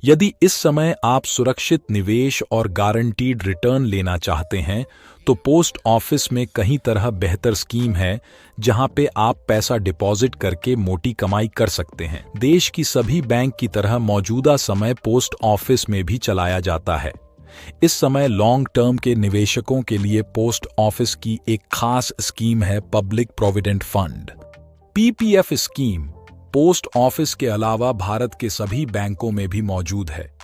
यदि इस समय आप सुरक्षित निवेश और गारंटीड रिटर्न लेना चाहते हैं तो पोस्ट ऑफिस में कई तरह बेहतर स्कीम है जहां पे आप पैसा डिपॉजिट करके मोटी कमाई कर सकते हैं। देश की सभी बैंक की तरह मौजूदा समय पोस्ट ऑफिस में भी चलाया जाता है। इस समय लॉन्ग टर्म के निवेशकों के लिए पोस्ट ऑफिस की एक खास स्कीम है public provident fund PPF scheme. Post office के अलावा भारत के सभी बैंकों में भी मौजूद है।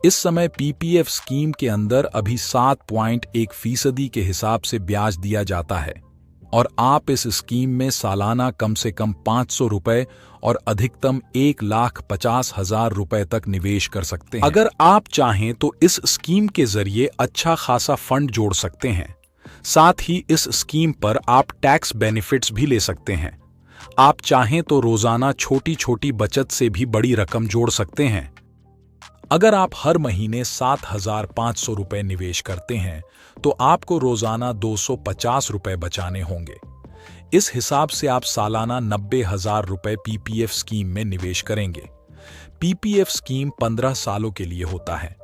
इस समय पीपीएफ स्कीम के अंदर अभी 7.1% के हिसाब से ब्याज दिया जाता है और आप इस स्कीम में सालाना कम से कम 500 रुपए और अधिकतम 1,50,000 रुपए तक निवेश कर सकते हैं। अगर आप चाहें तो इस स्कीम के जरिए अच्छा खासा फंड जोड़ सकते हैं। साथ ही इस स्कीम पर आप टैक्स बेनिफिट्स भी ले सकते हैं। आप चाहें तो रोजाना छोटी छोटी बचत से भी बड़ी रकम जोड़ सकते हैं। अगर आप हर महीने 7,500 रुपए निवेश करते हैं तो आपको रोजाना 250 रुपए बचाने होंगे। इस हिसाब से आप सालाना 90,000 रुपए पीपीएफ स्कीम में निवेश करेंगे। पीपीएफ स्कीम 15 सालों के लिए होता है।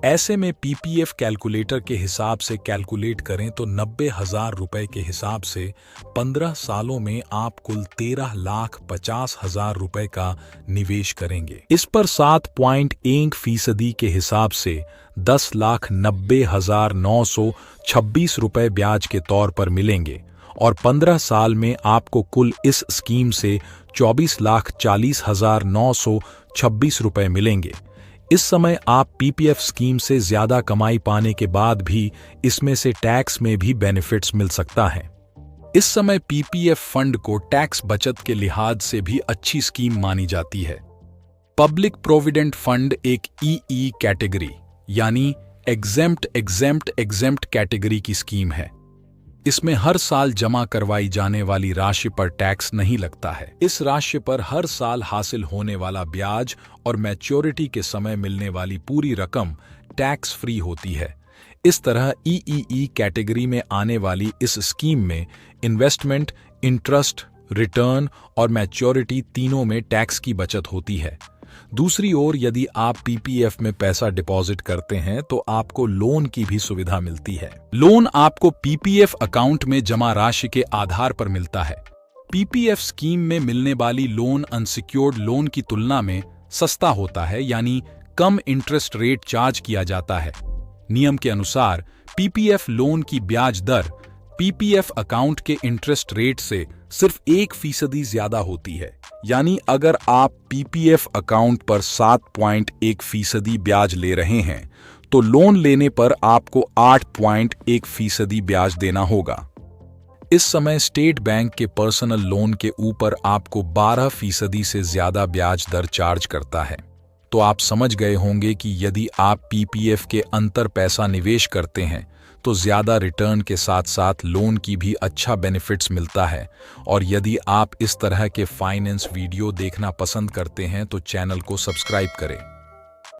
ऐसे में पीपीएफ कैलकुलेटर के हिसाब से कैलकुलेट करें तो 90,000 रुपए के हिसाब से 15 सालों में आप कुल 13,50,000 रुपए का निवेश करेंगे। इस पर 7.1% के हिसाब से 10,90,926 रुपए ब्याज के तौर पर मिलेंगे और 15 साल में आपको कुल इस स्कीम से 24,40,926 रुपए मिलेंगे। इस समय आप पीपीएफ स्कीम से ज्यादा कमाई पाने के बाद भी इसमें से टैक्स में भी बेनिफिट्स मिल सकता है। इस समय पीपीएफ फंड को टैक्स बचत के लिहाज से भी अच्छी स्कीम मानी जाती है। पब्लिक प्रोविडेंट फंड एक ईई कैटेगरी यानी एग्जेम्प्ट कैटेगरी की स्कीम है। इसमें हर साल जमा करवाई जाने वाली राशि पर टैक्स नहीं लगता है। इस राशि पर हर साल हासिल होने वाला ब्याज और मैच्योरिटी के समय मिलने वाली पूरी रकम टैक्स फ्री होती है। इस तरह ईईई कैटेगरी में आने वाली इस स्कीम में इन्वेस्टमेंट, इंटरेस्ट, रिटर्न और मैच्योरिटी तीनों में टैक्स की बचत होती है। दूसरी ओर यदि आप पीपीएफ में पैसा डिपॉजिट करते हैं तो आपको लोन की भी सुविधा मिलती है। लोन आपको पीपीएफ अकाउंट में जमा राशि के आधार पर मिलता है। पीपीएफ स्कीम में मिलने वाली लोन अनसिक्योर्ड लोन की तुलना में सस्ता होता है, यानी कम इंटरेस्ट रेट चार्ज किया जाता है। नियम के अनुसार पीपीएफ लोन की ब्याज दर पीपीएफ अकाउंट के इंटरेस्ट रेट से सिर्फ 1% ज्यादा होती है। यानी अगर आप पीपीएफ अकाउंट पर 7.1% ब्याज ले रहे हैं तो लोन लेने पर आपको 8.1% ब्याज देना होगा। इस समय स्टेट बैंक के पर्सनल लोन के ऊपर आपको 12% से ज्यादा ब्याज दर चार्ज करता है। तो आप समझ गए होंगे कि यदि आप पीपीएफ के अंतर पैसा निवेश करते हैं तो ज्यादा रिटर्न के साथ साथ लोन की भी अच्छा बेनिफिट्स मिलता है। और यदि आप इस तरह के फाइनेंस वीडियो देखना पसंद करते हैं तो चैनल को सब्सक्राइब करें।